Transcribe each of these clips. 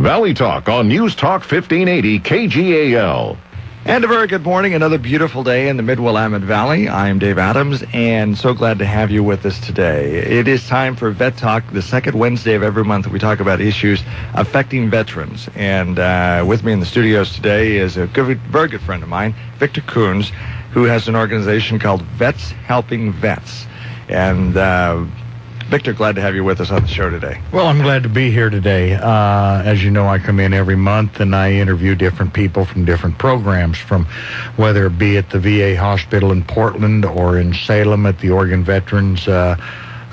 Valley Talk on News Talk 1580 KGAL. And a very good morning, another beautiful day in the Mid-Willamette Valley. I am Dave Adams, and so glad to have you with us today. It is time for Vet Talk, the second Wednesday of every month. We talk about issues affecting veterans. And with me in the studios today is a very good friend of mine, Victor Kuhns, who has an organization called Vets Helping Vets. And Victor, glad to have you with us on the show today. Well, I'm glad to be here today. As you know, I come in every month and I interview different people from different programs, from whether it be at the VA hospital in Portland or in Salem at the Oregon Veterans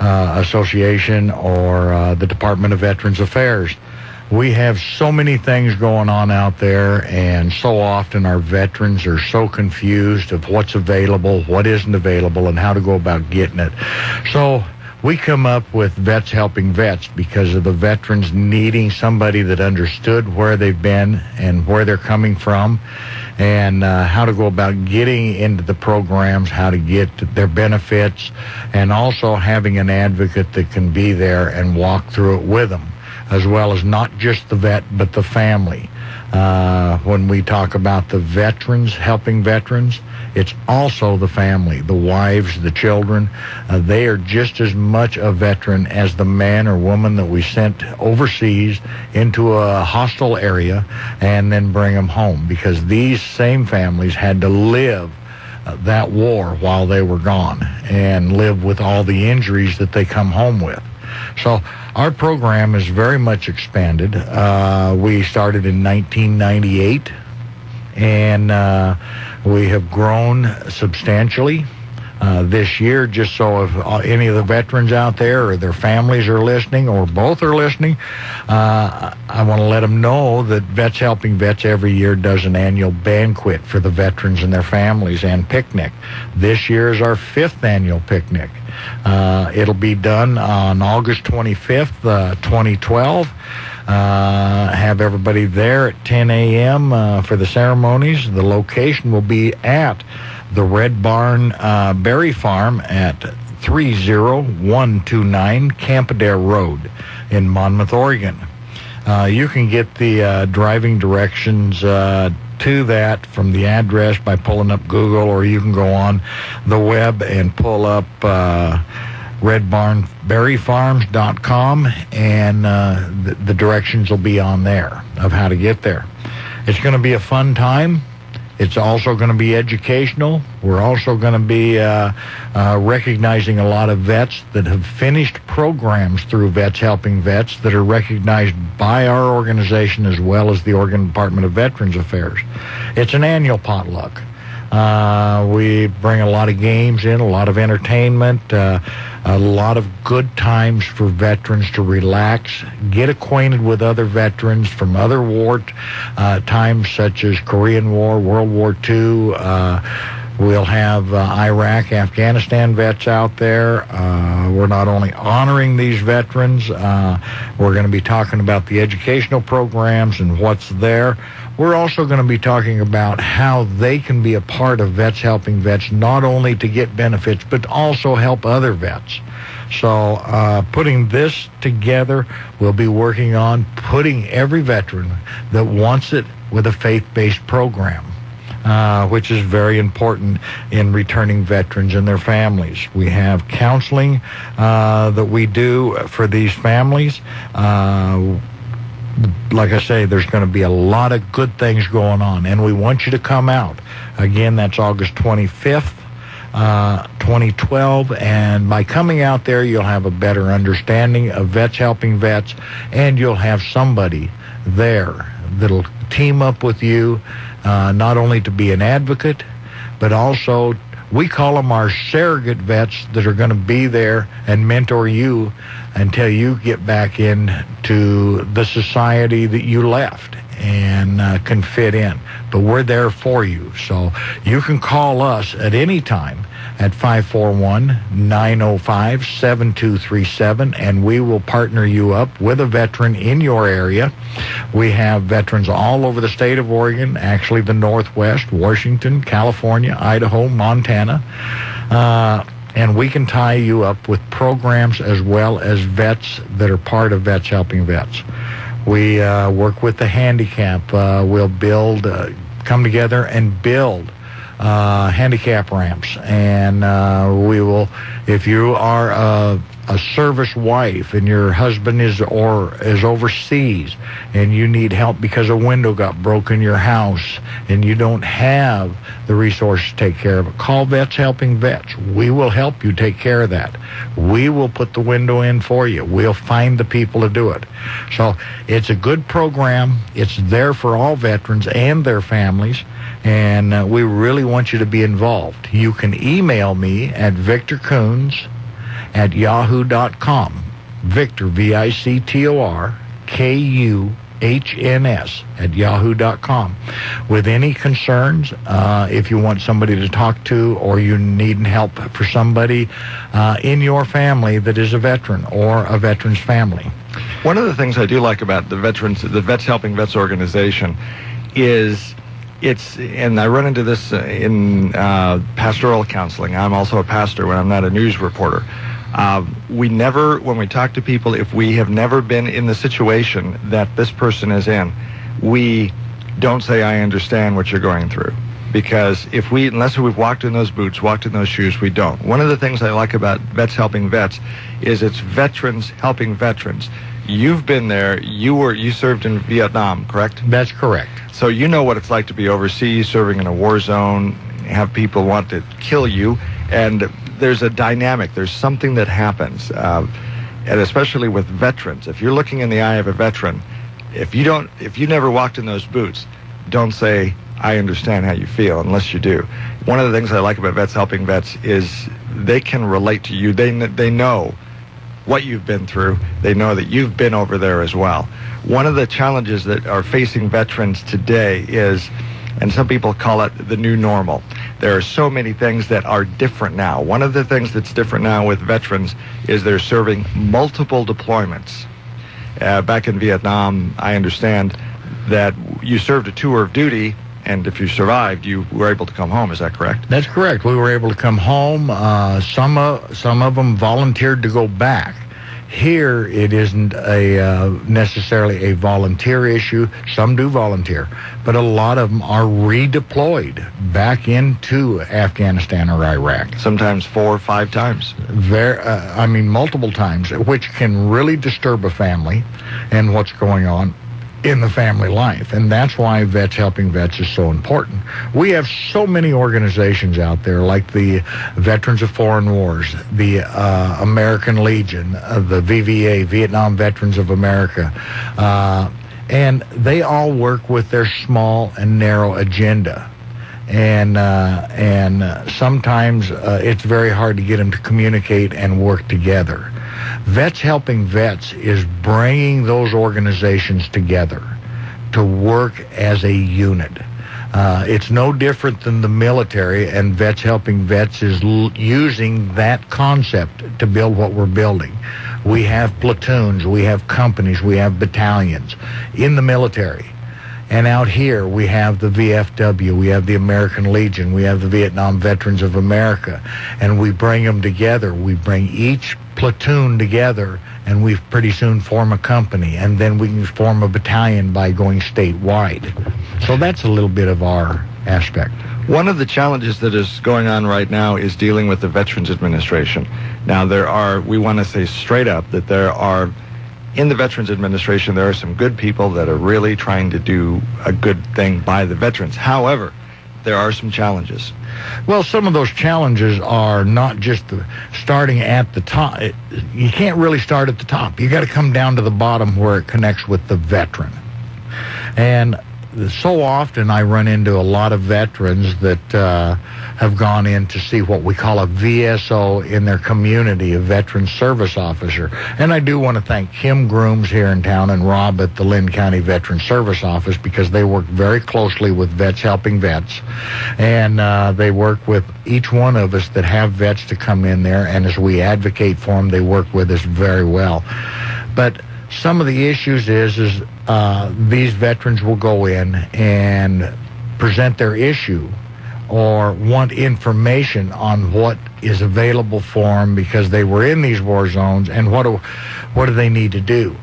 Association or the Department of Veterans Affairs. We have so many things going on out there, and so often our veterans are so confused of what's available, what isn't available, and how to go about getting it. So we come up with Vets Helping Vets because of the veterans needing somebody that understood where they've been and where they're coming from, and how to go about getting into the programs, how to get their benefits, and also having an advocate that can be there and walk through it with them, as well as not just the vet, but the family. When we talk about the veterans helping veterans, it's also the family, the wives, the children. They are just as much a veteran as the man or woman that we sent overseas into a hostile area and then bring them home, because these same families had to live that war while they were gone and live with all the injuries that they come home with. So our program is very much expanded. We started in 1998, and we have grown substantially this year. Just so if any of the veterans out there or their families are listening, or both are listening, I want to let them know that Vets Helping Vets every year does an annual banquet for the veterans and their families, and picnic. This year is our 5th annual picnic. It'll be done on August 25th, 2012. Have everybody there at 10 a.m. For the ceremonies. The location will be at the Red Barn Berry Farm at 30129 Campadare Road in Monmouth, Oregon. You can get the driving directions to that from the address by pulling up Google, or you can go on the web and pull up redbarnberryfarms.com, and the directions will be on there of how to get there. It's going to be a fun time. It's also going to be educational. We're also going to be recognizing a lot of vets that have finished programs through Vets Helping Vets that are recognized by our organization as well as the Oregon Department of Veterans Affairs. It's an annual potluck. We bring a lot of games in, a lot of entertainment, a lot of good times for veterans to relax, get acquainted with other veterans from other war times, such as Korean War, World War II. We'll have Iraq, Afghanistan vets out there. We're not only honoring these veterans, we're going to be talking about the educational programs and what's there. We're also going to be talking about how they can be a part of Vets Helping Vets, not only to get benefits, but also help other vets. So putting this together, we'll be working on putting every veteran that wants it with a faith-based program, which is very important in returning veterans and their families. We have counseling that we do for these families. Like I say, there's going to be a lot of good things going on, and we want you to come out. Again, that's August 25th, 2012, and by coming out there, you'll have a better understanding of Vets Helping Vets, and you'll have somebody there that'll team up with you, not only to be an advocate, but also, we call them our surrogate vets that are going to be there and mentor you until you get back into the society that you left and can fit in. But we're there for you. So you can call us at any time at 541-905-7237, and we will partner you up with a veteran in your area. We have veterans all over the state of Oregon, actually the Northwest, Washington, California, Idaho, Montana, and we can tie you up with programs as well as vets that are part of Vets Helping Vets. We work with the handicap. We'll build, come together and build handicap ramps, and we will, if you are a service wife and your husband is overseas and you need help because a window got broken in your house and you don't have the resources to take care of it, call Vets Helping Vets. We will help you take care of that. We will put the window in for you. We'll find the people to do it. So it's a good program. It's there for all veterans and their families, and we really want you to be involved. You can email me at Victor Kuhns at yahoo.com. Victor, VICTOR, KUHNS at yahoo.com. With any concerns, if you want somebody to talk to, or you need help for somebody in your family that is a veteran or a veteran's family. One of the things I do like about the Vets Helping Vets organization is and I run into this in pastoral counseling. I'm also a pastor when I'm not a news reporter. We never, when we talk to people, if we have never been in the situation that this person is in, we don't say, I understand what you're going through. Because unless we've walked in those boots, walked in those shoes, we don't. One of the things I like about Vets Helping Vets is it's veterans helping veterans. You've been there. You served in Vietnam, correct? That's correct. So you know what it's like to be overseas, serving in a war zone, have people want to kill you, and there's a dynamic. There's something that happens, and especially with veterans. If you're looking in the eye of a veteran, if you never walked in those boots, don't say, I understand how you feel, unless you do. One of the things I like about Vets Helping Vets is they can relate to you. They know what you've been through. They know that you've been over there as well. One of the challenges that are facing veterans today is, and some people call it the new normal. There are so many things that are different now. One of the things that's different now with veterans is they're serving multiple deployments. Back in Vietnam, I understand that you served a tour of duty, and if you survived, you were able to come home. Is that correct? That's correct. We were able to come home. Some of them volunteered to go back. Here, it isn't necessarily a volunteer issue. Some do volunteer, but a lot of them are redeployed back into Afghanistan or Iraq. Sometimes 4 or 5 times. Multiple times, which can really disturb a family and what's going on in the family life. And that's why Vets Helping Vets is so important. We have so many organizations out there, like the Veterans of Foreign Wars, the American Legion, the VVA, Vietnam Veterans of America, and they all work with their small and narrow agenda. And sometimes it's very hard to get them to communicate and work together. Vets Helping Vets is bringing those organizations together to work as a unit. It's no different than the military, and Vets Helping Vets is using that concept to build what we're building. We have platoons, we have companies, we have battalions in the military. And out here, we have the VFW, we have the American Legion, we have the Vietnam Veterans of America, and we bring them together. We bring each platoon together, and we pretty soon form a company, and then we can form a battalion by going statewide. So that's a little bit of our aspect. One of the challenges that is going on right now is dealing with the Veterans Administration. Now, we want to say straight up that in the Veterans Administration, there are some good people that are really trying to do a good thing by the veterans. However, there are some challenges. Well, some of those challenges are not just starting at the top. You can't really start at the top. You got to come down to the bottom where it connects with the veteran. And so often I run into a lot of veterans that have gone in to see what we call a VSO in their community, a Veteran Service Officer. And I do want to thank Kim Grooms here in town and Rob at the Lynn County Veteran Service Office, because they work very closely with Vets Helping Vets. And they work with each one of us that have vets to come in there, and as we advocate for them, they work with us very well. But some of the issues is these veterans will go in and present their issue or want information on what is available for them because they were in these war zones, and what do they need to do.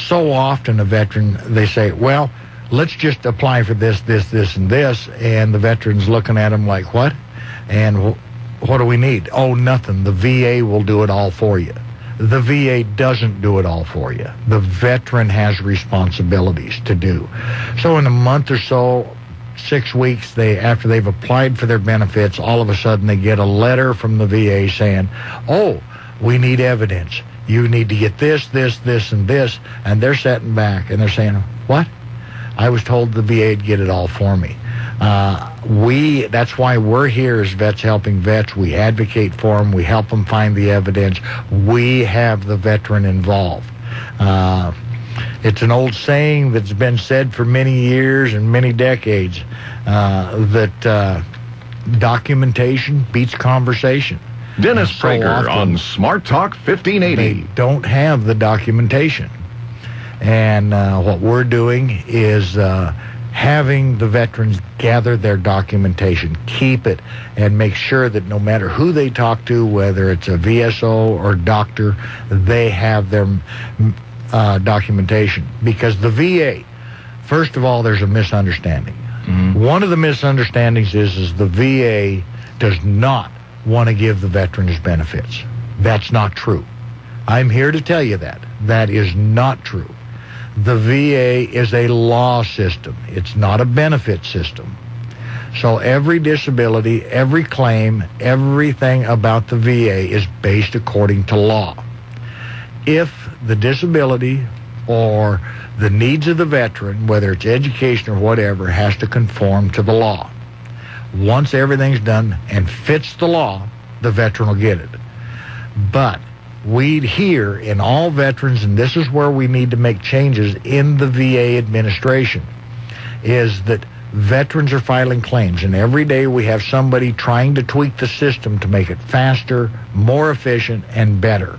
so often a veteran, they say, well, let's just apply for this, and this, and the veteran's looking at them like, what? And what do we need? Oh, nothing. The VA will do it all for you. The VA doesn't do it all for you. The veteran has responsibilities to do. So in a month or so, 6 weeks, after they've applied for their benefits, all of a sudden they get a letter from the VA saying, oh, we need evidence. You need to get this, and this. And they're sitting back and they're saying, what? I was told the VA'd get it all for me. That's why we're here as Vets Helping Vets. We advocate for them. We help them find the evidence. We have the veteran involved. It's an old saying that's been said for many years and many decades that documentation beats conversation. Dennis So Prager often, on Smart Talk 1580. they don't have the documentation. And what we're doing is having the veterans gather their documentation, keep it, and make sure that no matter who they talk to, whether it's a VSO or doctor, they have their documentation. Because the VA, first of all, there's a misunderstanding. One of the misunderstandings is the VA does not want to give the veterans benefits. That's not true. I'm here to tell you that. That is not true. The VA is a law system. It's not a benefit system. So every disability, every claim, everything about the VA is based according to law. If the disability or the needs of the veteran, whether it's education or whatever, has to conform to the law. Once everything's done and fits the law, the veteran will get it. But we hear in all veterans, and this is where we need to make changes in the VA administration, is that veterans are filing claims, and every day we have somebody trying to tweak the system to make it faster, more efficient, and better.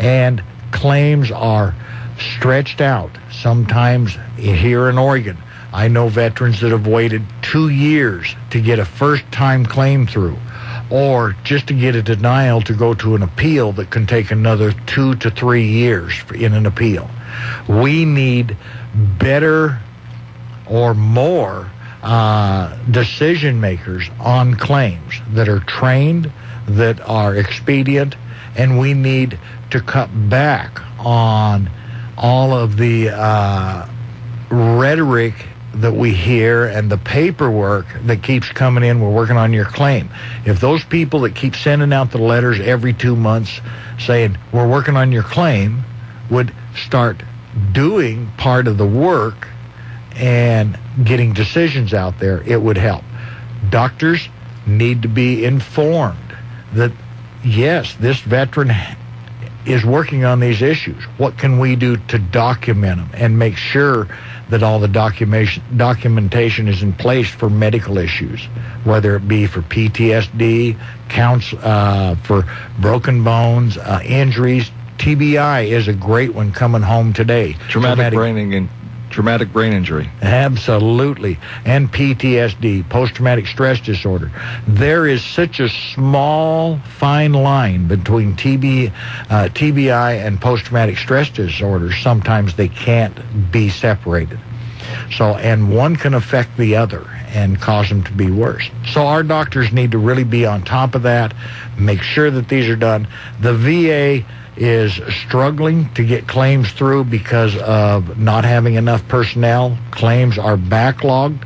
And claims are stretched out. Sometimes here in Oregon, I know veterans that have waited 2 years to get a first-time claim through, or just to get a denial to go to an appeal that can take another 2 to 3 years in an appeal. We need better or more decision makers on claims that are trained, that are expedient, and we need to cut back on all of the rhetoric that we hear and the paperwork that keeps coming in. We're working on your claim. If those people that keep sending out the letters every 2 months saying we're working on your claim would start doing part of the work and getting decisions out there, it would help. Doctors need to be informed that yes, this veteran is working on these issues. What can we do to document them and make sure that all the documentation is in place for medical issues, whether it be for PTSD, counts for broken bones, injuries. TBI is a great one coming home today. Traumatic brain injury. Absolutely. And PTSD, post-traumatic stress disorder. There is such a small, fine line between TBI and post-traumatic stress disorder. Sometimes they can't be separated. So, and one can affect the other and cause them to be worse. So our doctors need to really be on top of that, make sure that these are done. The VA is struggling to get claims through because of not having enough personnel. Claims are backlogged.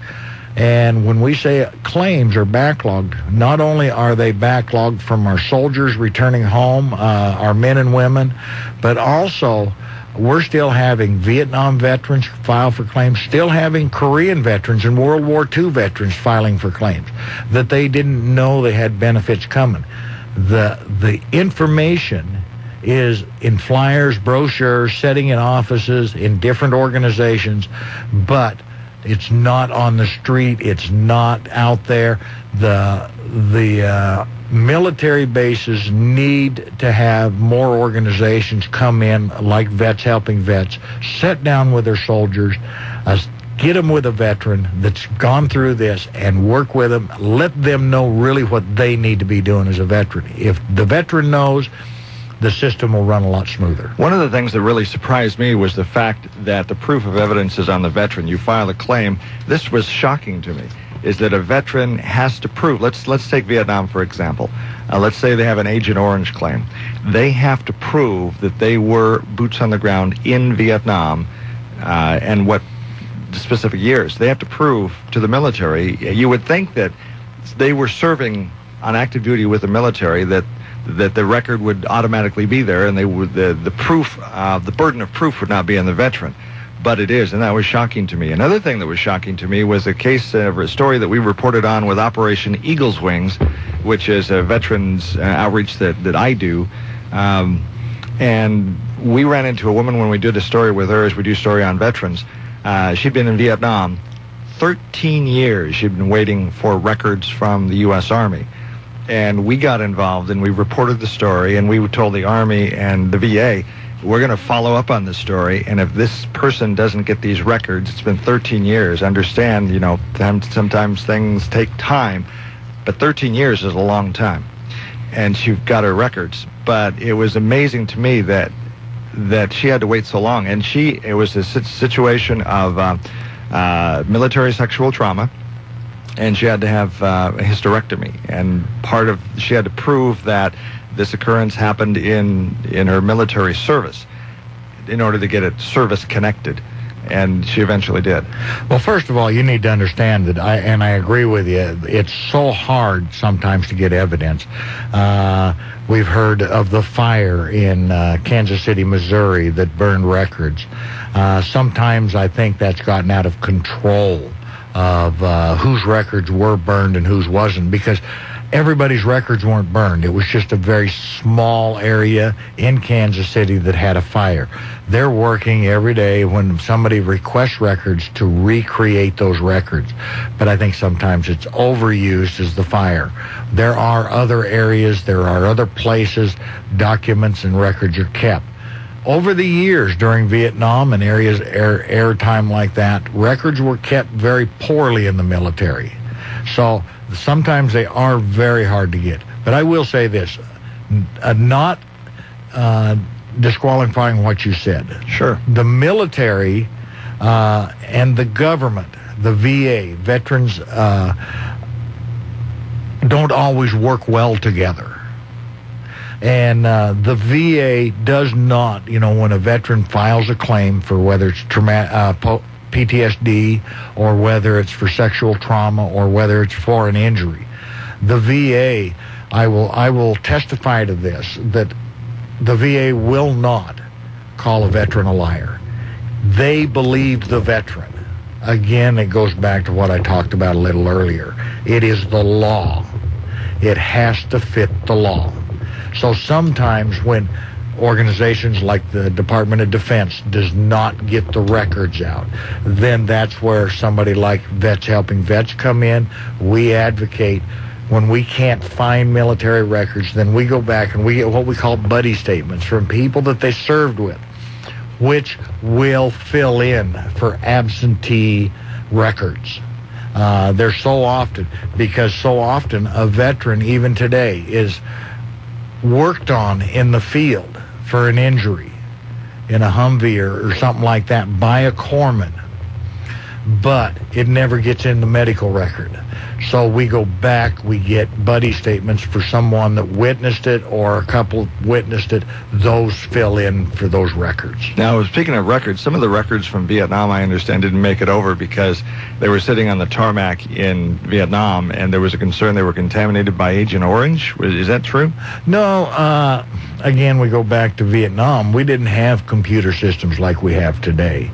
And when we say claims are backlogged, not only are they backlogged from our soldiers returning home, our men and women, but also we're still having Vietnam veterans file for claims, still having Korean veterans and World War II veterans filing for claims that they didn't know they had benefits coming. The information is in flyers, brochures, setting in offices, in different organizations, but it's not on the street. It's not out there. The military bases need to have more organizations come in, like Vets Helping Vets, sit down with their soldiers, get them with a veteran that's gone through this and work with them, let them know really what they need to be doing as a veteran. If the veteran knows the system will run a lot smoother. One of the things that really surprised me was the fact that the proof of evidence is on the veteran. You file a claim. This was shocking to me, is that a veteran has to prove. Let's take Vietnam, for example. Let's say they have an Agent Orange claim. They have to prove that they were boots on the ground in Vietnam, and what specific years. They have to prove to the military. You would think that they were serving on active duty with the military, that the record would automatically be there, and they would the proof, the burden of proof would not be on the veteran. But it is, and that was shocking to me. Another thing that was shocking to me was a case, a story that we reported on with Operation Eagle's Wings, which is a veterans outreach that I do. And we ran into a woman when we did a story with her, as we do story on veterans. She'd been in Vietnam 13 years. She'd been waiting for records from the U.S. Army. And we got involved, and we reported the story, and we told the Army and the VA, we're going to follow up on this story, and if this person doesn't get these records, it's been 13 years. Understand, sometimes things take time, but 13 years is a long time. And she got her records. But it was amazing to me that she had to wait so long. And it was a situation of military sexual trauma, and she had to have a hysterectomy. And she had to prove that this occurrence happened in her military service in order to get it service connected. And she eventually did. Well, first of all, you need to understand that, I agree with you, it's so hard sometimes to get evidence. We've heard of the fire in Kansas City, Missouri that burned records. Sometimes I think that's gotten out of control of whose records were burned and whose wasn't, because everybody's records weren't burned. It was just a very small area in Kansas City that had a fire. They're working every day when somebody requests records to recreate those records. But I think sometimes it's overused as the fire. There are other areas, there are other places, documents and records are kept. Over the years during Vietnam and airtime like that, records were kept very poorly in the military. So sometimes they are very hard to get. But I will say this, not disqualifying what you said. Sure. The military and the government, the VA, veterans, don't always work well together. And the VA does not, when a veteran files a claim for whether it's PTSD or whether it's for sexual trauma or whether it's for an injury, the VA, I will testify to this, that the VA will not call a veteran a liar. They believe the veteran. Again, it goes back to what I talked about a little earlier. It is the law. It has to fit the law. So sometimes when organizations like the Department of Defense does not get the records out, then that's where somebody like Vets Helping Vets come in. We advocate. When we can't find military records, then we go back and we get what we call buddy statements from people that they served with, which will fill in for absentee records. They're so often, because so often a veteran, even today, is worked on in the field for an injury in a Humvee or something like that by a corpsman, but it never gets in the medical record. So we go back, we get buddy statements for someone that witnessed it or a couple witnessed it. Those fill in for those records. Now, speaking of records, some of the records from Vietnam, I understand, didn't make it over because they were sitting on the tarmac in Vietnam, and there was a concern they were contaminated by Agent Orange. Is that true? No. Again, we go back to Vietnam. We didn't have computer systems like we have today.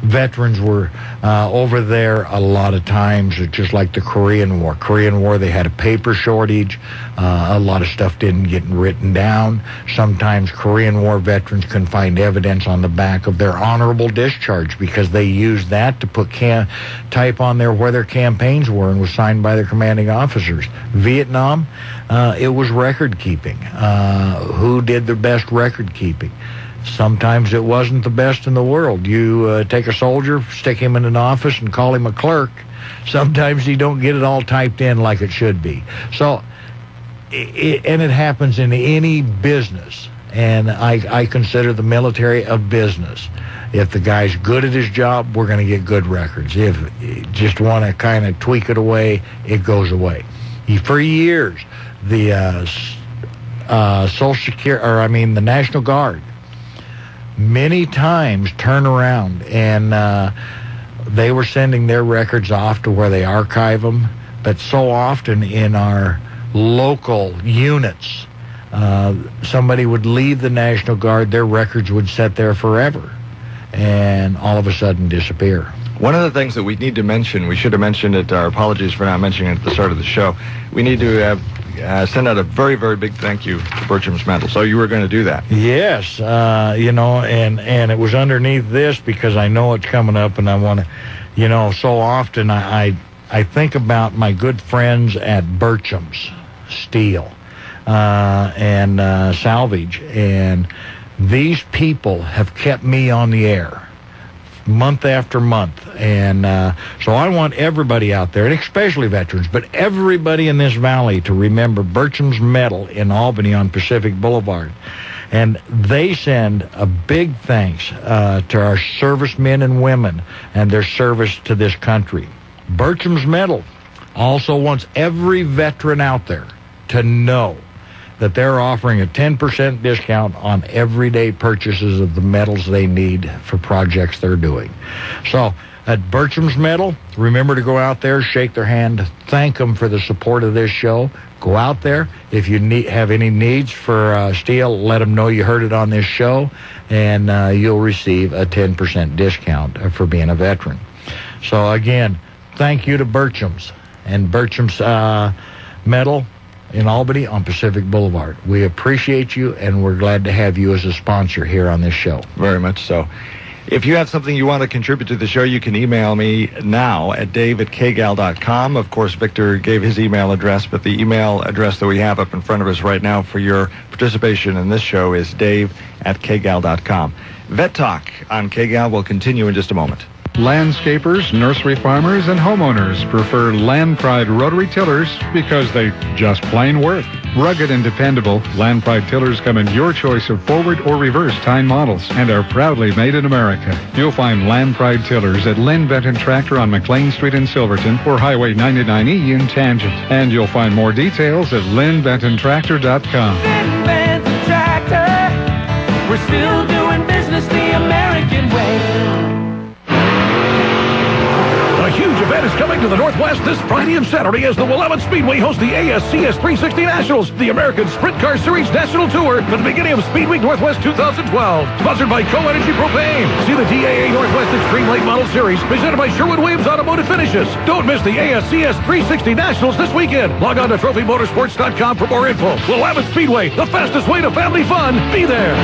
Veterans were over there a lot of times, just like the Korean War. Korean War, they had a paper shortage. A lot of stuff didn't get written down. Sometimes Korean War veterans couldn't find evidence on the back of their honorable discharge because they used that to put type on there where their campaigns were and was signed by their commanding officers. Vietnam, it was record keeping. Who did the best record keeping? Sometimes it wasn't the best in the world. You take a soldier, stick him in an office, and call him a clerk. Sometimes you don't get it all typed in like it should be. So and it happens in any business. And I consider the military a business. If the guy's good at his job, we're going to get good records. If you just want to kind of tweak it away, it goes away. For years, the Social Security, the National Guard, many times turn around and they were sending their records off to where they archive them. But so often in our local units, somebody would leave the National Guard, their records would sit there forever, and all of a sudden disappear. One of the things that we need to mention, we should have mentioned it, our apologies for not mentioning it at the start of the show, we need to send out a very, very big thank you to Bertram's Metal. So you were going to do that. Yes, and it was underneath this because I know it's coming up, and I want to, so often I think about my good friends at Bertram's Steel and Salvage, and these people have kept me on the air month after month, and so I want everybody out there, and especially veterans, but everybody in this valley to remember Bertram's Metal in Albany on Pacific Boulevard. And they send a big thanks to our servicemen and women and their service to this country. Bertram's Metal also wants every veteran out there to know that they're offering a 10% discount on everyday purchases of the metals they need for projects they're doing. So at Bertram's Metal, remember to go out there, shake their hand, thank them for the support of this show. Go out there. If you have any needs for steel, let them know you heard it on this show, and you'll receive a 10% discount for being a veteran. So again, thank you to Bertram's and Bertram's Metal in Albany on Pacific Boulevard. We appreciate you, and we're glad to have you as a sponsor here on this show. Very much so. If you have something you want to contribute to the show, you can email me now at dave@kgal.com. Of course, Victor gave his email address, but the email address that we have up in front of us right now for your participation in this show is dave@kgal.com. Vet Talk on KGAL will continue in just a moment. Landscapers, nursery farmers, and homeowners prefer Land Pride rotary tillers because they just plain work. Rugged and dependable, Land Pride tillers come in your choice of forward or reverse tine models and are proudly made in America. You'll find Land Pride tillers at Lynn Benton Tractor on McLean Street in Silverton or Highway 99E in Tangent. And you'll find more details at lynnbentontractor.com. Lynn Benton Tractor, we're still doing business the American way. A huge event is coming to the Northwest this Friday and Saturday as the Willamette Speedway hosts the ASCS 360 Nationals, the American Sprint Car Series National Tour, at the beginning of Speed Week Northwest 2012. Sponsored by Co-Energy Propane. See the DAA Northwest Extreme Late Model Series, presented by Sherwin-Williams Automotive Finishes. Don't miss the ASCS 360 Nationals this weekend. Log on to trophymotorsports.com for more info. Willamette Speedway, the fastest way to family fun. Be there.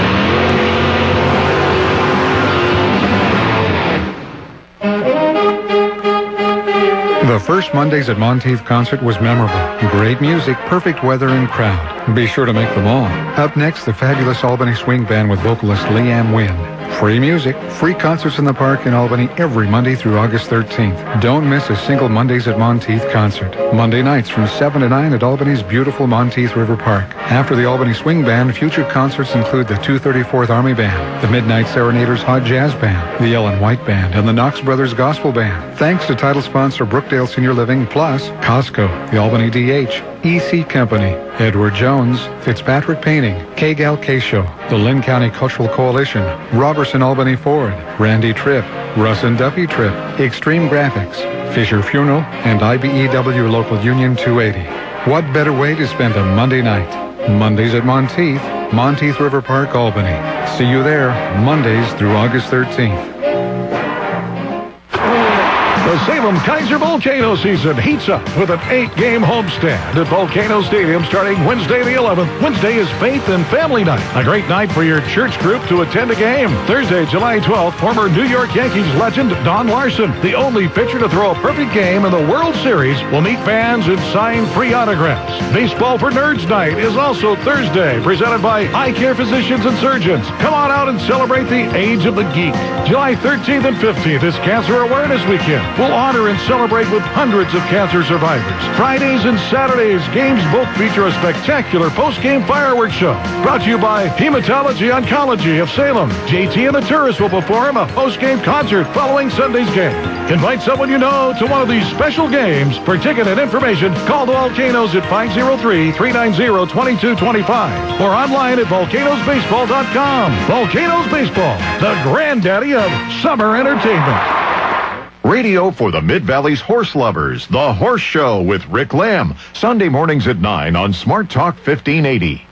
The first Mondays at Monteith concert was memorable. Great music, perfect weather, and crowd. Be sure to make them all. Up next, the fabulous Albany Swing Band with vocalist Leanne Wynn. Free music, free concerts in the park in Albany every Monday through August 13th. Don't miss a single Mondays at Monteith concert. Monday nights from 7 to 9 at Albany's beautiful Monteith River Park. After the Albany Swing Band, future concerts include the 234th Army Band, the Midnight Serenaders Hot Jazz Band, the Ellen White Band, and the Knox Brothers Gospel Band. Thanks to title sponsor Brookdale Senior Living, plus Costco, the Albany DH, EC Company, Edward Jones, Fitzpatrick Painting, KGAL K-Show, the Lynn County Cultural Coalition, Robertson Albany Ford, Randy Tripp, Russ and Duffy Tripp, Extreme Graphics, Fisher Funeral, and IBEW Local Union 280. What better way to spend a Monday night? Mondays at Monteith, Monteith River Park, Albany. See you there, Mondays through August 13th. The Salem Kaiser Volcano season heats up with an 8-game homestand at Volcano Stadium starting Wednesday the 11th. Wednesday is Faith and Family Night, a great night for your church group to attend a game. Thursday, July 12th, former New York Yankees legend Don Larson, the only pitcher to throw a perfect game in the World Series, will meet fans and sign free autographs. Baseball for Nerds Night is also Thursday, presented by Eye Care Physicians and Surgeons. Come on out and celebrate the age of the geek. July 13th and 15th is Cancer Awareness Weekend. will honor and celebrate with hundreds of cancer survivors. Fridays and Saturdays, games both feature a spectacular post-game fireworks show. Brought to you by Hematology Oncology of Salem. JT and the Tourists will perform a post-game concert following Sunday's game. Invite someone you know to one of these special games. For ticket and information, call the Volcanoes at 503-390-2225 or online at volcanosbaseball.com. Volcanoes Baseball, the granddaddy of summer entertainment. Radio for the Mid-Valley's horse lovers, The Horse Show with Rick Lamb, Sunday mornings at 9 on Smart Talk 1580.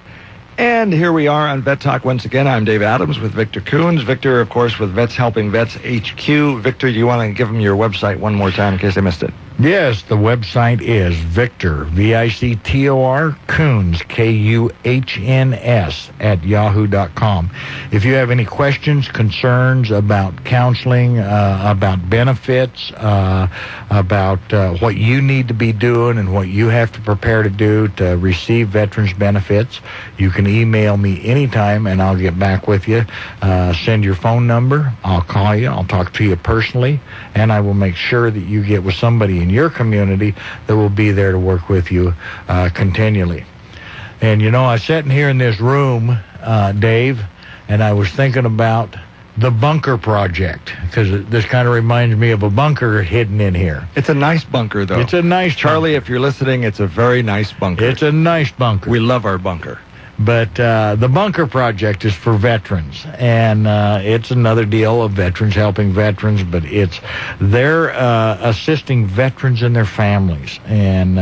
And here we are on Vet Talk once again. I'm Dave Adams with Victor Kuhns. Victor, of course, with Vets Helping Vets HQ. Victor, do you want to give them your website one more time in case I missed it? Yes, the website is Victor, V-I-C-T-O-R, Kuhns, K-U-H-N-S, at yahoo.com. If you have any questions, concerns about counseling, about benefits, about what you need to be doing and what you have to prepare to do to receive veterans benefits, you can email me anytime and I'll get back with you. Send your phone number. I'll call you. I'll talk to you personally, and I will make sure that you get with somebody in your community that will be there to work with you continually. And you know, I was sitting here in this room, Dave, and I was thinking about the bunker project, because this kind of reminds me of a bunker hidden in here. It's a nice bunker, though. It's a nice Charlie, bunker. if you're listening, it's a very nice bunker. It's a nice bunker. We love our bunker. But the bunker project is for veterans, and it's another deal of veterans helping veterans, but they're assisting veterans and their families. And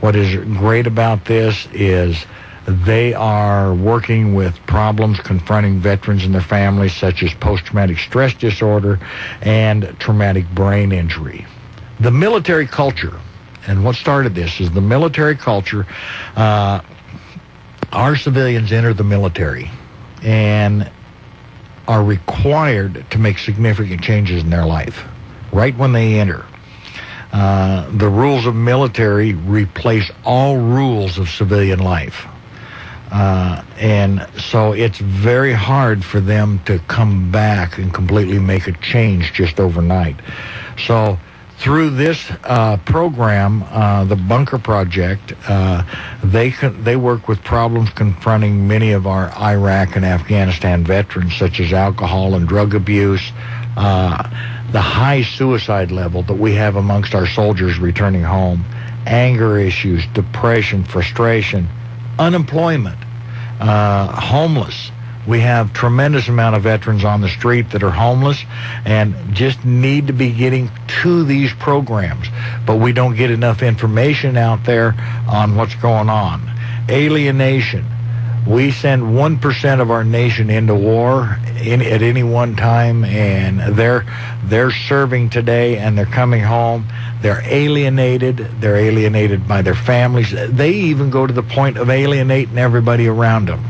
what is great about this is they are working with problems confronting veterans and their families, such as post-traumatic stress disorder and traumatic brain injury. The military culture, and what started this is the military culture. Our civilians enter the military and are required to make significant changes in their life right when they enter. The rules of military replace all rules of civilian life. And so it's very hard for them to come back and completely make a change just overnight. So through this program, the Bunker Project, they work with problems confronting many of our Iraq and Afghanistan veterans, such as alcohol and drug abuse, the high suicide level that we have amongst our soldiers returning home, anger issues, depression, frustration, unemployment, homeless. We have tremendous amount of veterans on the street that are homeless and just need to be getting to these programs. But we don't get enough information out there on what's going on. Alienation. We send 1% of our nation into war at any one time, and they're serving today and they're coming home. They're alienated. They're alienated by their families. They even go to the point of alienating everybody around them.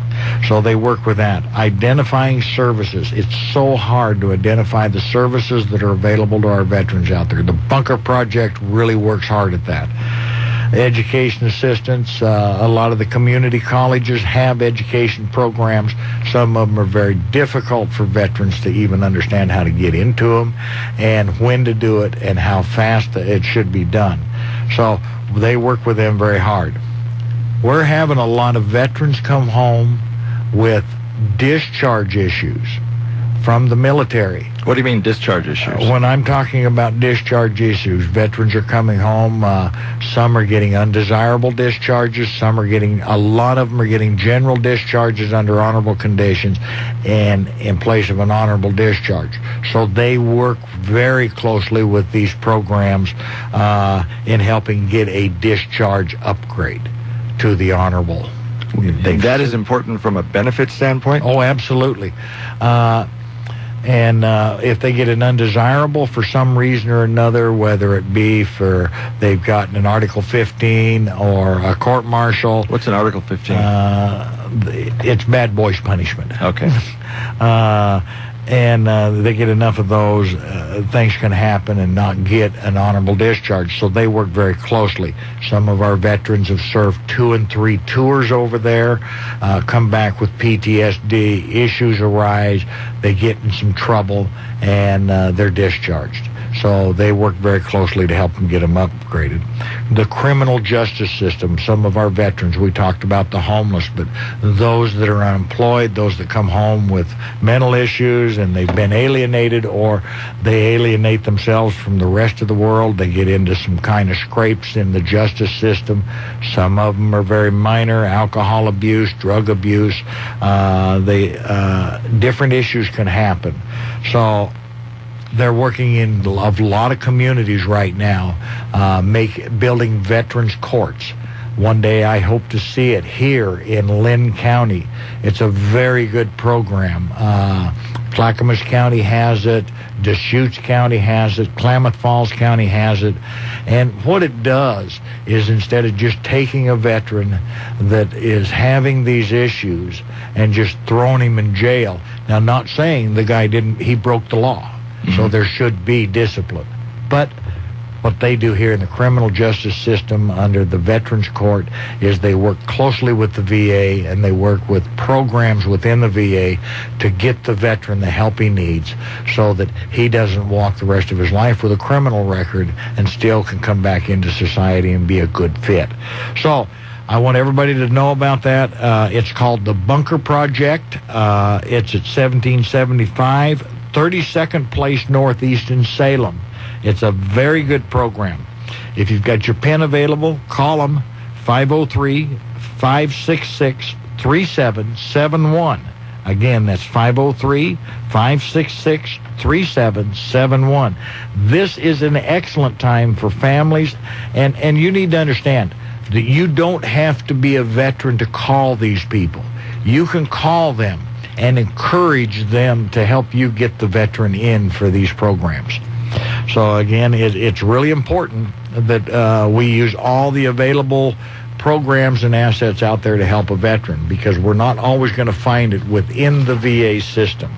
So they work with that. Identifying services. It's so hard to identify the services that are available to our veterans out there. The Bunker Project really works hard at that. Education assistance. A lot of the community colleges have education programs. Some of them are very difficult for veterans to even understand how to get into them and when to do it and how fast it should be done. So they work with them very hard. We're having a lot of veterans come home with discharge issues from the military. What do you mean discharge issues? When I'm talking about discharge issues, veterans are coming home. Some are getting undesirable discharges. A lot of them are getting general discharges under honorable conditions and in place of an honorable discharge. So they work very closely with these programs in helping get a discharge upgrade to the honorable. That is important from a benefit standpoint? Oh, absolutely. And if they get an undesirable for some reason or another, whether it be for they've gotten an Article 15 or a court-martial. What's an Article 15? It's bad boys punishment. Okay. And they get enough of those, things can happen and not get an honorable discharge. So they work very closely. Some of our veterans have served 2 and 3 tours over there, come back with PTSD, issues arise, they get in some trouble, and they're discharged. So they work very closely to help them get them upgraded. The criminal justice system, some of our veterans, we talked about the homeless, but those that are unemployed, those that come home with mental issues and they've been alienated, or they alienate themselves from the rest of the world, they get into some kind of scrapes in the justice system. Some of them are very minor: alcohol abuse, drug abuse. Different issues can happen. So they're working in a lot of communities right now, building veterans courts. One day I hope to see it here in Lynn County. It's a very good program. Clackamas County has it, Deschutes County has it, Klamath Falls County has it. And what it does is, instead of just taking a veteran that is having these issues and just throwing him in jail, now not saying the guy he broke the law, so there should be discipline. But what they do here in the criminal justice system under the Veterans Court is they work closely with the VA, and they work with programs within the VA to get the veteran the help he needs, so that he doesn't walk the rest of his life with a criminal record and still can come back into society and be a good fit. So I want everybody to know about that. It's called the Bunker Project. It's at 1775 32nd Place Northeast in Salem. It's a very good program. If you've got your pen available, call them 503-566-3771. Again, that's 503-566-3771. This is an excellent time for families, and you need to understand that you don't have to be a veteran to call these people. You can call them and encourage them to help you get the veteran in for these programs. So again, it's really important that we use all the available programs and assets out there to help a veteran, because we're not always going to find it within the VA system.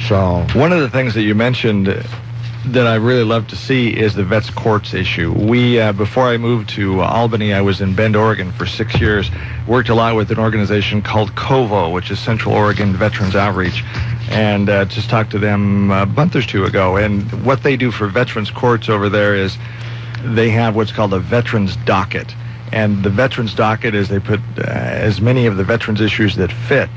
So one of the things that you mentioned that I really love to see is the vets courts issue. We, before I moved to Albany, I was in Bend, Oregon for 6 years, worked a lot with an organization called COVO, which is Central Oregon Veterans Outreach, and just talked to them a month or two ago. And what they do for veterans courts over there is they have what's called a veterans docket. And the veterans docket is they put as many of the veterans issues that fit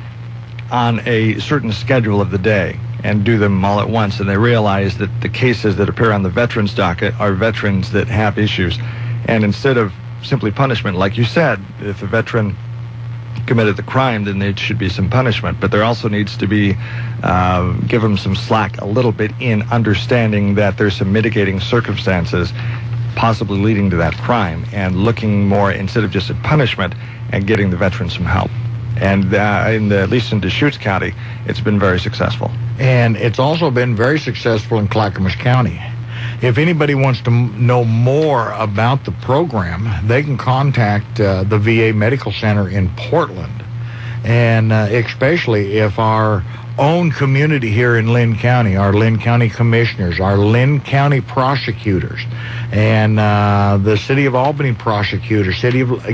on a certain schedule of the day and do them all at once. And they realize that the cases that appear on the veterans docket are veterans that have issues. And instead of simply punishment, like you said, if a veteran committed the crime, then there should be some punishment. But there also needs to be, give them some slack a little bit in understanding that there's some mitigating circumstances possibly leading to that crime, and looking more, instead of just at punishment, and getting the veteran some help. And at least in Deschutes County, it's been very successful. And it's also been very successful in Clackamas County. If anybody wants to know more about the program, they can contact the VA Medical Center in Portland. And especially if our own community here in Lynn County, our Lynn County commissioners, our Lynn County prosecutors, and the City of Albany prosecutors,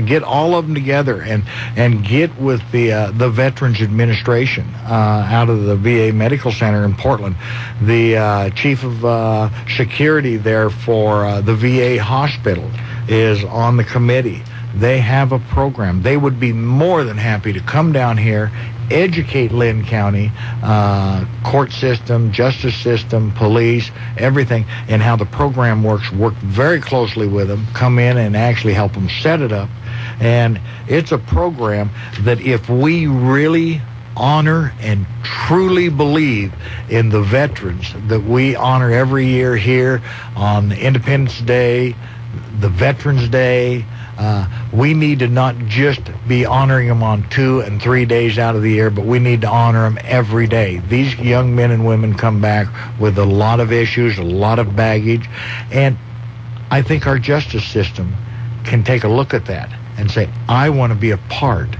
get all of them together and get with the Veterans Administration out of the VA Medical Center in Portland. The chief of security there for the VA hospital is on the committee. They have a program. They would be more than happy to come down here, educate Lynn County, court system, justice system, police, everything, and how the program works, work very closely with them, come in and actually help them set it up. And it's a program that if we really honor and truly believe in the veterans that we honor every year here on Independence Day, the Veterans Day, we need to not just be honoring them on 2 and 3 days out of the year, but we need to honor them every day. These young men and women come back with a lot of issues, a lot of baggage, and I think our justice system can take a look at that and say, I want to be a part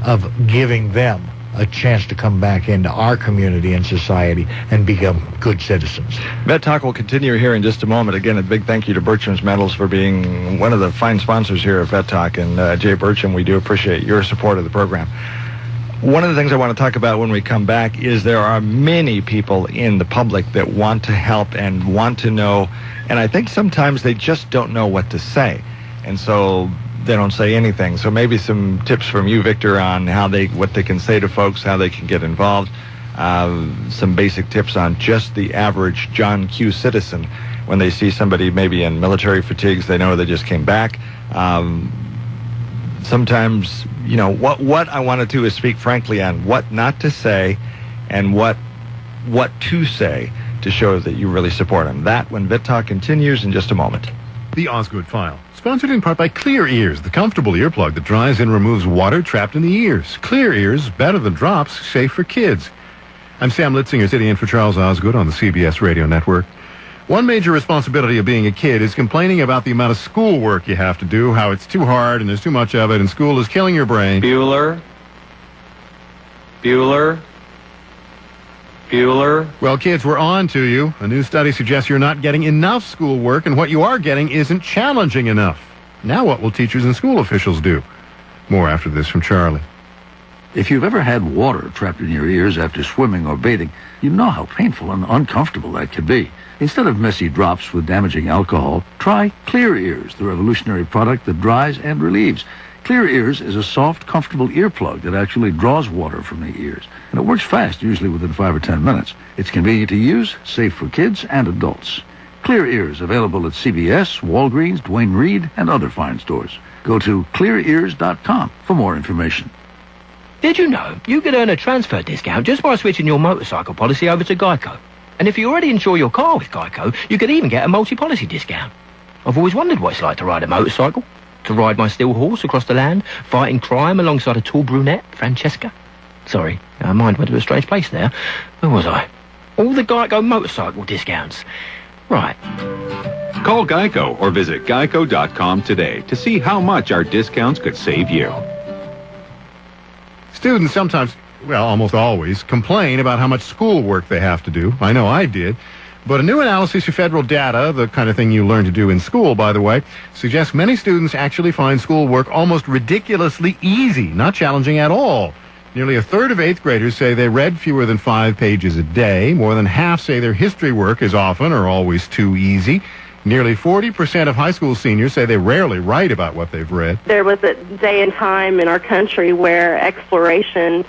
of giving them a chance to come back into our community and society and become good citizens. Vet Talk will continue here in just a moment. Again, a big thank you to Bertram's Metals for being one of the fine sponsors here at Vet Talk. And Jay Bertram, we do appreciate your support of the program. One of the things I want to talk about when we come back is there are many people in the public that want to help and want to know, and I think sometimes they just don't know what to say, and so they don't say anything. So maybe some tips from you, Victor, on what they can say to folks, how they can get involved, some basic tips on just the average John Q. citizen when they see somebody maybe in military fatigues, they know they just came back. Sometimes, what I want to do is speak frankly on what not to say and what to say to show that you really support them. That when Vet Talk continues in just a moment. The Osgood File, sponsored in part by Clear Ears, the comfortable earplug that dries and removes water trapped in the ears. Clear Ears, better than drops, safe for kids. I'm Sam Litzinger, sitting in for Charles Osgood on the CBS Radio Network. One major responsibility of being a kid is complaining about the amount of schoolwork you have to do, how it's too hard and there's too much of it, and school is killing your brain. Bueller. Well, kids, we're on to you. A new study suggests you're not getting enough schoolwork, and what you are getting isn't challenging enough. Now what will teachers and school officials do? More after this from Charlie. If you've ever had water trapped in your ears after swimming or bathing, you know how painful and uncomfortable that can be. Instead of messy drops with damaging alcohol, try Clear Ears, the revolutionary product that dries and relieves. Clear Ears is a soft, comfortable earplug that actually draws water from the ears. And it works fast, usually within 5 or 10 minutes. It's convenient to use, safe for kids and adults. Clear Ears, available at CVS, Walgreens, Duane Reade, and other fine stores. Go to clearears.com for more information. Did you know you could earn a transfer discount just by switching your motorcycle policy over to Geico? And if you already insure your car with Geico, you could even get a multi-policy discount. I've always wondered what it's like to ride a motorcycle, to ride my steel horse across the land, fighting crime alongside a tall brunette, Francesca. Sorry, my mind went to a strange place there. Where was I? All the Geico motorcycle discounts. Right. Call Geico or visit geico.com today to see how much our discounts could save you. Students sometimes, well, almost always, complain about how much schoolwork they have to do. I know I did. But a new analysis of federal data, the kind of thing you learn to do in school, by the way, suggests many students actually find schoolwork almost ridiculously easy, not challenging at all. Nearly a third of 8th graders say they read fewer than 5 pages a day. More than half say their history work is often or always too easy. Nearly 40% of high school seniors say they rarely write about what they've read. There was a day and time in our country where exploration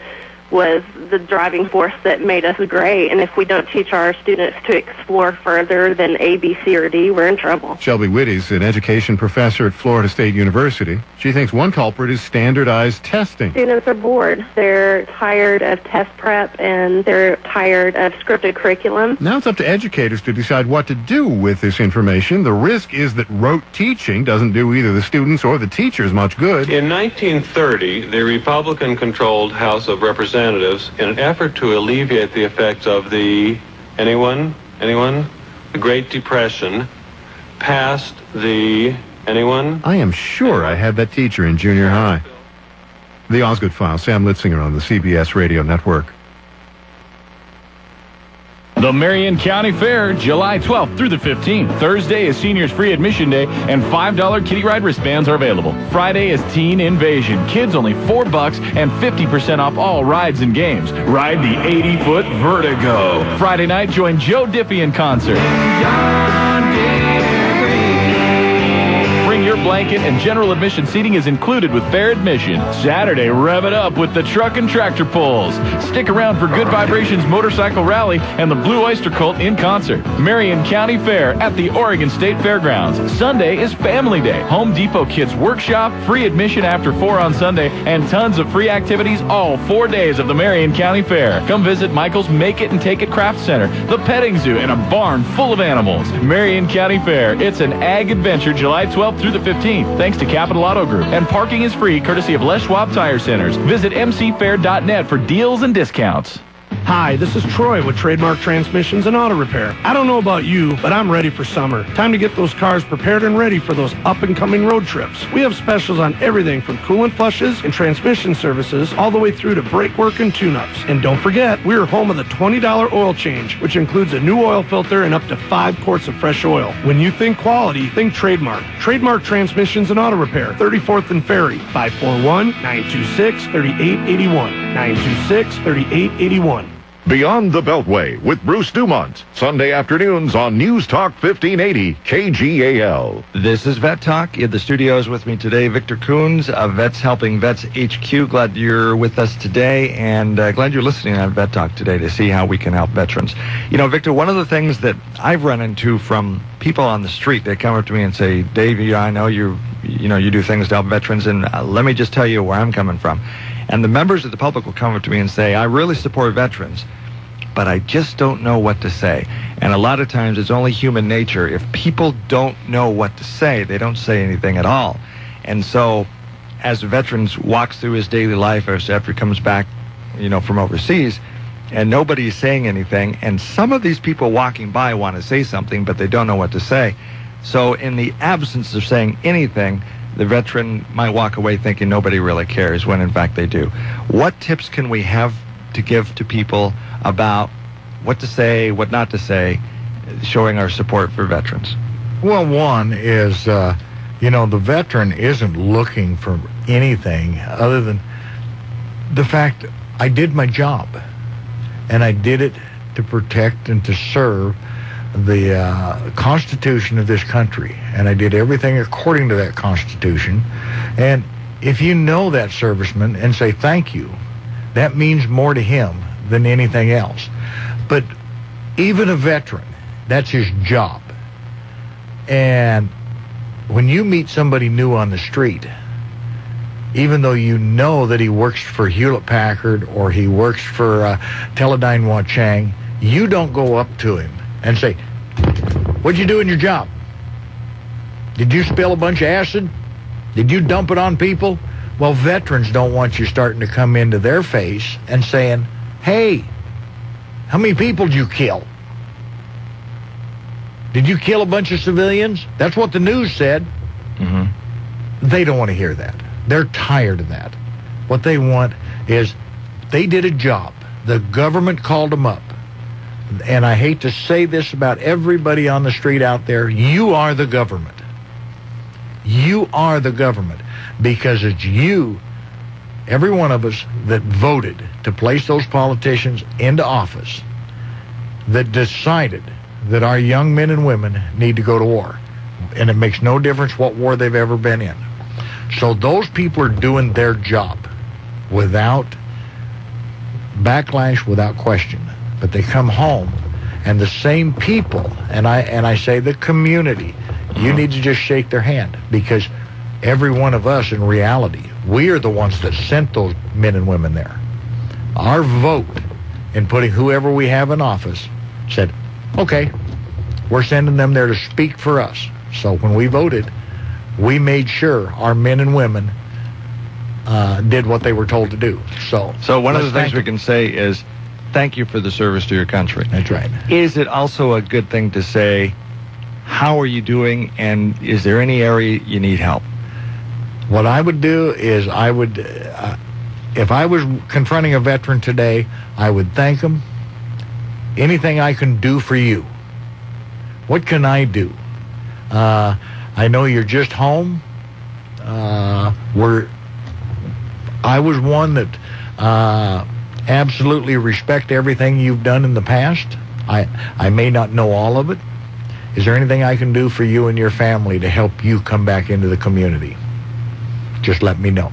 was the driving force that made us great. And if we don't teach our students to explore further than A, B, C, or D, we're in trouble. Shelby Whitty's an education professor at Florida State University. She thinks one culprit is standardized testing. Students are bored. They're tired of test prep, and they're tired of scripted curriculum. Now it's up to educators to decide what to do with this information. The risk is that rote teaching doesn't do either the students or the teachers much good. In 1930, the Republican-controlled House of Representatives, in an effort to alleviate the effects of the, anyone? The Great Depression, passed the, anyone? I am sure I had that teacher in junior high. The Osgood File, Sam Litzinger on the CBS Radio Network. The Marion County Fair, July 12th through the 15th. Thursday is Seniors Free Admission Day, and $5 Kitty Ride wristbands are available. Friday is Teen Invasion. Kids only $4 and 50% off all rides and games. Ride the 80-foot Vertigo. Friday night, join Joe Diffie in concert. Bring your blanket, and general admission seating is included with fair admission. Saturday, rev it up with the truck and tractor pulls. Stick around for Good Vibrations Motorcycle Rally and the Blue Oyster Cult in concert. Marion County Fair at the Oregon State Fairgrounds. Sunday is Family Day. Home Depot Kids Workshop, free admission after 4 on Sunday, and tons of free activities all 4 days of the Marion County Fair. Come visit Michael's Make It and Take It Craft Center, the petting zoo, and a barn full of animals. Marion County Fair. It's an ag adventure July 12th through the 15th, thanks to Capital Auto Group. And parking is free, courtesy of Les Schwab Tire Centers. Visit mcfair.net for deals and discounts. Hi, this is Troy with Trademark Transmissions and Auto Repair. I don't know about you, but I'm ready for summer. Time to get those cars prepared and ready for those up-and-coming road trips. We have specials on everything from coolant flushes and transmission services all the way through to brake work and tune-ups. And don't forget, we're home of the $20 oil change, which includes a new oil filter and up to 5 quarts of fresh oil. When you think quality, think Trademark. Trademark Transmissions and Auto Repair, 34th and Ferry, 541-926-3881. 926-3881. Beyond the Beltway with Bruce Dumont. Sunday afternoons on News Talk 1580 KGAL. This is Vet Talk. In the studios with me today, Victor Kuhns of Vets Helping Vets HQ. Glad you're with us today, and glad you're listening on Vet Talk today to see how we can help veterans. You know, Victor, one of the things that I've run into from people on the street, they come up to me and say, Dave, I know you do things to help veterans, and let me just tell you where I'm coming from. And the members of the public will come up to me and say, I really support veterans, but I just don't know what to say. And a lot of times it's only human nature. If people don't know what to say, they don't say anything at all. And so as a veteran walks through his daily life after he comes back, from overseas, and nobody's saying anything, and some of these people walking by want to say something, but they don't know what to say. So in the absence of saying anything, the veteran might walk away thinking nobody really cares, when in fact they do. What tips can we have to give to people about what to say, what not to say, showing our support for veterans? Well, one is, the veteran isn't looking for anything other than the fact I did my job, and I did it to protect and to serve the Constitution of this country, and I did everything according to that Constitution. And if you know that serviceman and say thank you, that means more to him than anything else. But even a veteran, that's his job. And when you meet somebody new on the street, even though you know that he works for Hewlett-Packard or he works for Teledyne Wah-Chang, you don't go up to him and say, what'd you do in your job? Did you spill a bunch of acid? Did you dump it on people? Well, veterans don't want you starting to come into their face and saying, hey, how many people did you kill? Did you kill a bunch of civilians? That's what the news said. Mm-hmm. They don't want to hear that. They're tired of that. What they want is they did a job. The government called them up. And I hate to say this about everybody on the street out there, you are the government. You are the government, because it's you, every one of us, that voted to place those politicians into office, that decided that our young men and women need to go to war. And it makes no difference what war they've ever been in. So those people are doing their job without backlash, without question. But they come home, and the same people, and I say the community, you need to just shake their hand, because every one of us, in reality, we are the ones that sent those men and women there. Our vote in putting whoever we have in office said, okay, we're sending them there to speak for us. So when we voted, we made sure our men and women did what they were told to do. So one of the things we can say is, thank you for the service to your country. That's right. Is it also a good thing to say, how are you doing, and is there any area you need help? What I would do is I would, if I was confronting a veteran today, I would thank him. Anything I can do for you. What can I do? I know you're just home. I was one that absolutely respect everything you've done in the past. I may not know all of it. Is there anything I can do for you and your family to help you come back into the community? Just let me know.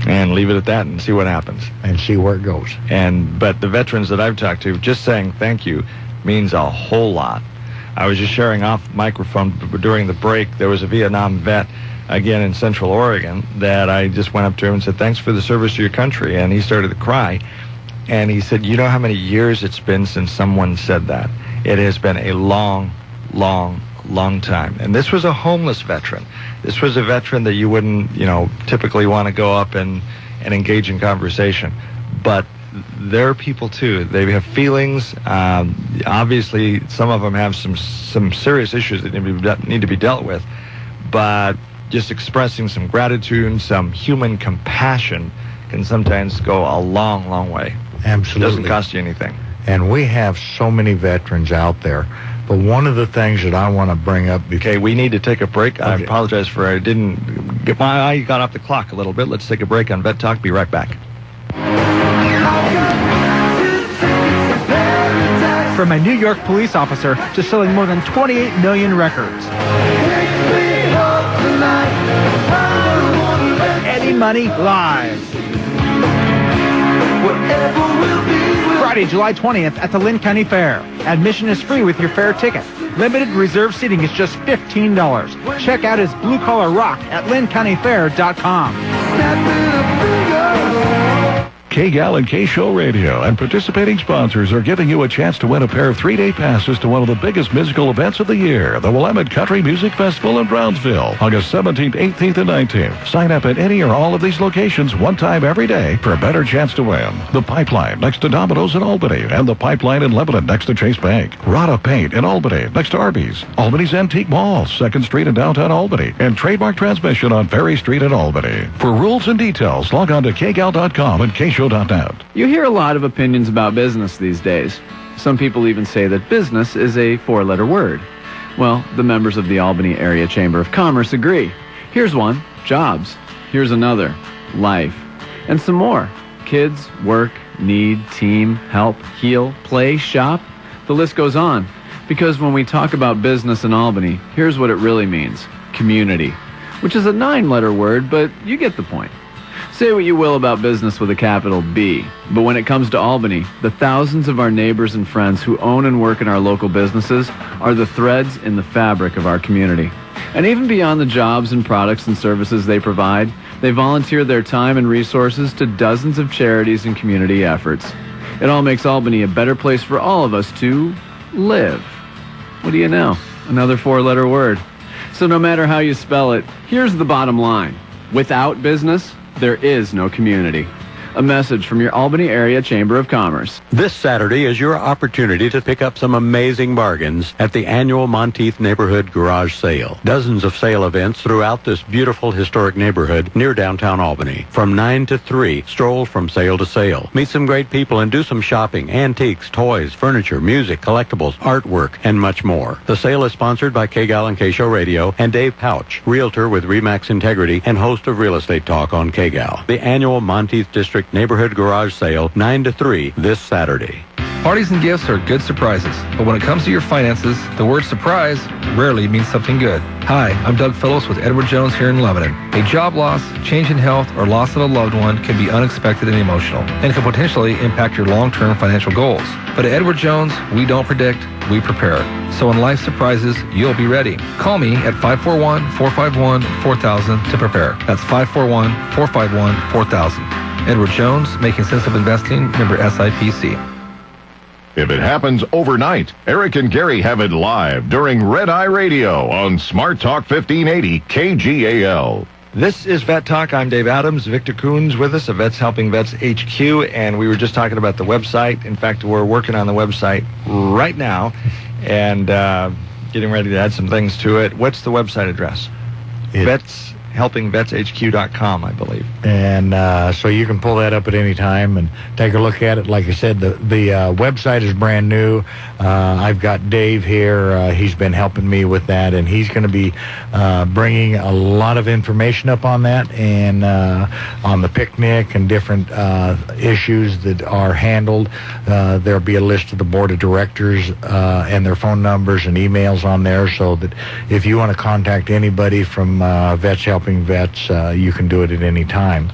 And leave it at that and see what happens. And see where it goes. But the veterans that I've talked to, just saying thank you means a whole lot. I was just sharing off microphone during the break. There was a Vietnam vet, again in Central Oregon, that I just went up to him and said, thanks for the service to your country. And he started to cry. And he said, you know how many years it's been since someone said that? It has been a long, long, long time. And this was a homeless veteran. This was a veteran that you wouldn't, typically want to go up and engage in conversation. But they're people too. They have feelings. Obviously, some of them have some serious issues that need to be dealt with. But just expressing some gratitude and some human compassion can sometimes go a long, long way. Absolutely. It doesn't cost you anything. And we have so many veterans out there. But one of the things that I want to bring up... Okay, we need to take a break. Okay. I apologize for I didn't get my eye got off the clock a little bit. Let's take a break on Vet Talk. Be right back. from a New York police officer to selling more than 28 million records. Eddie Money Live. Friday, July 20th at the Lynn County Fair. Admission is free with your fair ticket. Limited reserve seating is just $15. Check out his Blue Collar Rock at LynnCountyFair.com. K-Gal and K-Show Radio and participating sponsors are giving you a chance to win a pair of 3-day passes to one of the biggest musical events of the year, the Willamette Country Music Festival in Brownsville, August 17th, 18th, and 19th. Sign up at any or all of these locations one time every day for a better chance to win. The Pipeline next to Domino's in Albany, and the Pipeline in Lebanon next to Chase Bank. Rada Paint in Albany next to Arby's. Albany's Antique Mall, 2nd Street in downtown Albany, and Trademark Transmission on Ferry Street in Albany. For rules and details, log on to kgal.com and kshow.net. You hear a lot of opinions about business these days. Some people even say that business is a 4-letter word. Well, the members of the Albany Area Chamber of Commerce agree. Here's one, jobs. Here's another, life. And some more, kids, work, need, team, help, heal, play, shop. The list goes on. Because when we talk about business in Albany, here's what it really means, community. Which is a 9-letter word, but you get the point. Say what you will about business with a capital B, but when it comes to Albany, the thousands of our neighbors and friends who own and work in our local businesses are the threads in the fabric of our community. And even beyond the jobs and products and services they provide, they volunteer their time and resources to dozens of charities and community efforts. It all makes Albany a better place for all of us to live. What do you know? Another 4-letter word. So no matter how you spell it, here's the bottom line. Without business, there is no community. A message from your Albany Area Chamber of Commerce. This Saturday is your opportunity to pick up some amazing bargains at the annual Monteith Neighborhood Garage Sale. Dozens of sale events throughout this beautiful historic neighborhood near downtown Albany. From 9 to 3, stroll from sale to sale. Meet some great people and do some shopping, antiques, toys, furniture, music, collectibles, artwork, and much more. The sale is sponsored by K-Gal and K-Show Radio and Dave Pouch, realtor with RE/MAX Integrity and host of Real Estate Talk on K-Gal. The annual Monteith District Neighborhood Garage Sale, 9 to 3 this Saturday. Parties and gifts are good surprises, but when it comes to your finances, the word surprise rarely means something good. Hi, I'm Doug Phillips with Edward Jones here in Lebanon. A job loss, change in health, or loss of a loved one can be unexpected and emotional, and can potentially impact your long-term financial goals. But at Edward Jones, we don't predict, we prepare. So when life surprises, you'll be ready. Call me at 541-451-4000 to prepare. That's 541-451-4000. Edward Jones, making sense of investing, member SIPC. If it happens overnight, Eric and Gary have it live during Red Eye Radio on Smart Talk 1580 KGAL. This is Vet Talk. I'm Dave Adams. Victor Kuhns with us of Vets Helping Vets HQ, and we were just talking about the website. In fact, we're working on the website right now and getting ready to add some things to it. What's the website address? VetsHelpingVetsHQ.com, I believe. And so you can pull that up at any time and take a look at it. Like I said, the website is brand new. I've got Dave here. He's been helping me with that, and he's going to be bringing a lot of information up on that and on the picnic and different issues that are handled. There'll be a list of the board of directors and their phone numbers and emails on there, so that if you want to contact anybody from Vets Helping Vets, you can do it at any time.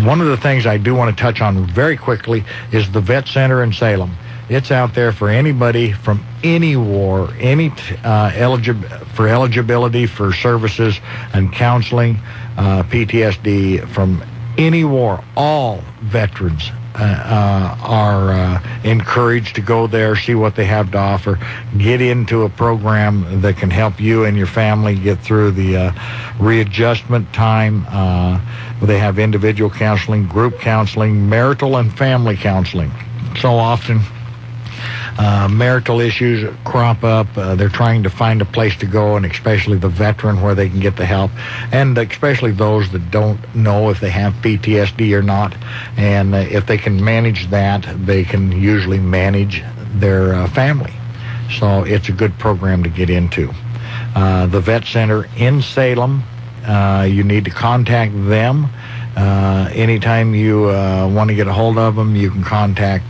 One of the things I do want to touch on very quickly is the Vet Center in Salem. It's out there for anybody from any war, for eligibility for services and counseling, PTSD from any war. All veterans are encouraged to go there, see what they have to offer, get into a program that can help you and your family get through the readjustment time. They have individual counseling, group counseling, marital and family counseling. So often marital issues crop up. They're trying to find a place to go, and especially the veteran where they can get the help, and especially those that don't know if they have PTSD or not. And if they can manage that, they can usually manage their family. So it's a good program to get into. The Vet Center in Salem, you need to contact them. Anytime you want to get a hold of them, you can contact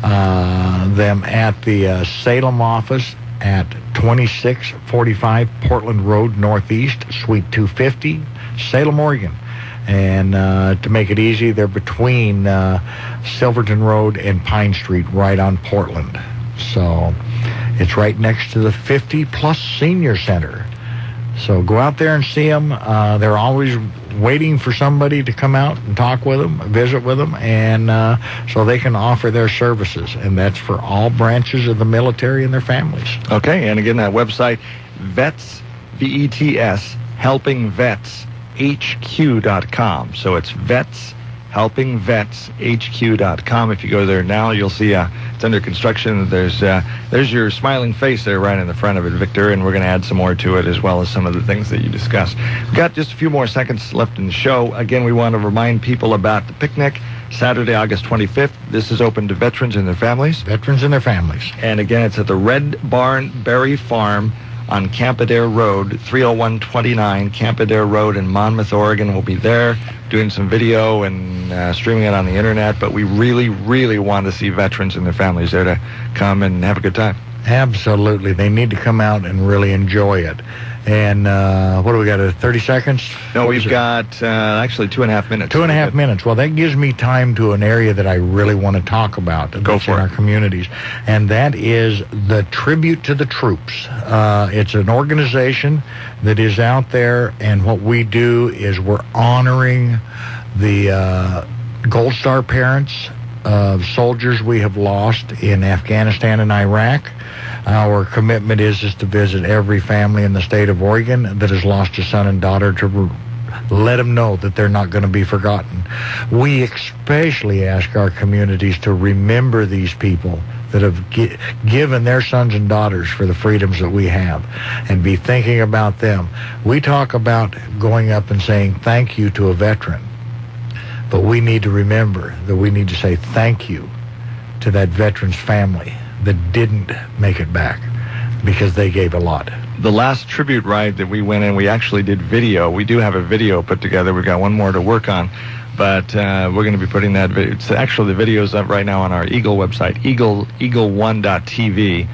them at the Salem office at 2645 Portland Road Northeast, Suite 250, Salem, Oregon. And to make it easy, they're between Silverton Road and Pine Street, right on Portland. So it's right next to the 50-plus Senior Center. So go out there and see them. They're always waiting for somebody to come out and talk with them, visit with them, and so they can offer their services. And that's for all branches of the military and their families. Okay, and again, that website, VETS, V-E-T-S, helpingvetshq.com. So it's VETS, helpingvetshq.com. If you go there now, you'll see it's under construction. There's your smiling face there right in the front of it, Victor, and we're going to add some more to it as well as some of the things that you discussed. We've got just a few more seconds left in the show. Again, we want to remind people about the picnic, Saturday, August 25th. This is open to veterans and their families. Veterans and their families. And again, it's at the Red Barn Berry Farm on Campadare Road, 30129 Campadare Road in Monmouth, Oregon. We'll be there doing some video and streaming it on the internet, but we really, really want to see veterans and their families there to come and have a good time. Absolutely. They need to come out and really enjoy it. And what do we got, 30 seconds? No, we've got actually 2.5 minutes. 2.5 minutes. Well, that gives me time to an area that I really want to talk about. Go for it. In our communities. And that is the Tribute to the Troops. It's an organization that is out there, and what we do is we're honoring the Gold Star parents of soldiers we have lost in Afghanistan and Iraq. Our commitment is to visit every family in the state of Oregon that has lost a son and daughter, to let them know that they're not going to be forgotten. We especially ask our communities to remember these people that have given their sons and daughters for the freedoms that we have, and be thinking about them. We talk about going up and saying thank you to a veteran, but we need to remember that we need to say thank you to that veteran's family that didn't make it back, because they gave a lot. The last tribute ride that we went in, we actually did video. We do have a video put together. We've got one more to work on, but we're going to be putting that video. It's actually, the video's up right now on our Eagle website, eagle1.tv,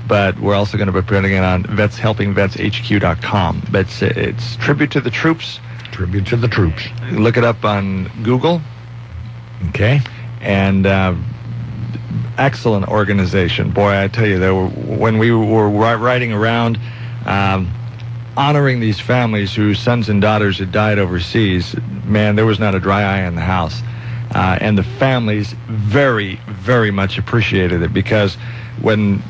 but we're also going to be putting it on helpingvetshq.com. But it's Tribute to the Troops. Tribute to the Troops. Look it up on Google. Okay. And excellent organization. Boy, I tell you, when we were riding around honoring these families whose sons and daughters had died overseas, man, there was not a dry eye in the house. And the families very, very much appreciated it, because when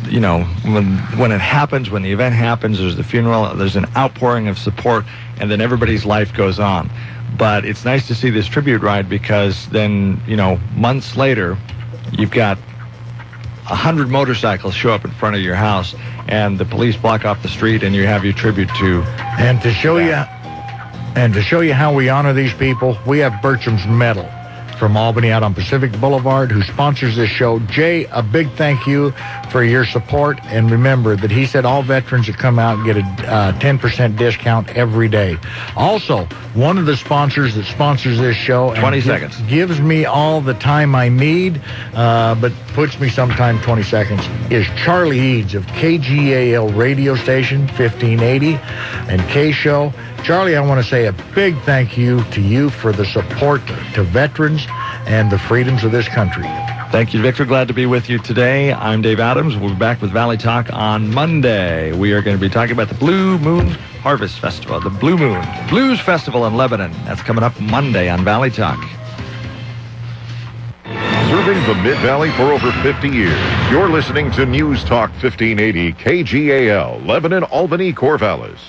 it happens, when the event happens, there's the funeral, there's an outpouring of support, and then everybody's life goes on. But it's nice to see this tribute ride, because then, months later, you've got 100 motorcycles show up in front of your house, and the police block off the street, and you have your tribute to. And to show you how we honor these people, we have Bertram's Medal from Albany out on Pacific Boulevard, who sponsors this show. Jay, a big thank you for your support, and remember that he said all veterans that come out get a 10% discount every day. Also, one of the sponsors that sponsors this show 20 seconds gives me all the time I need, but puts me sometime 20 seconds, is Charlie Eads of KGAL radio station 1580 and K-Show. Charlie, I want to say a big thank you to you for the support to veterans and the freedoms of this country. Thank you, Victor. Glad to be with you today. I'm Dave Adams. We'll be back with Valley Talk on Monday. We are going to be talking about the Blue Moon Harvest Festival, the Blue Moon Blues Festival in Lebanon. That's coming up Monday on Valley Talk. Serving the Mid-Valley for over 50 years. You're listening to News Talk 1580 KGAL, Lebanon, Albany, Corvallis.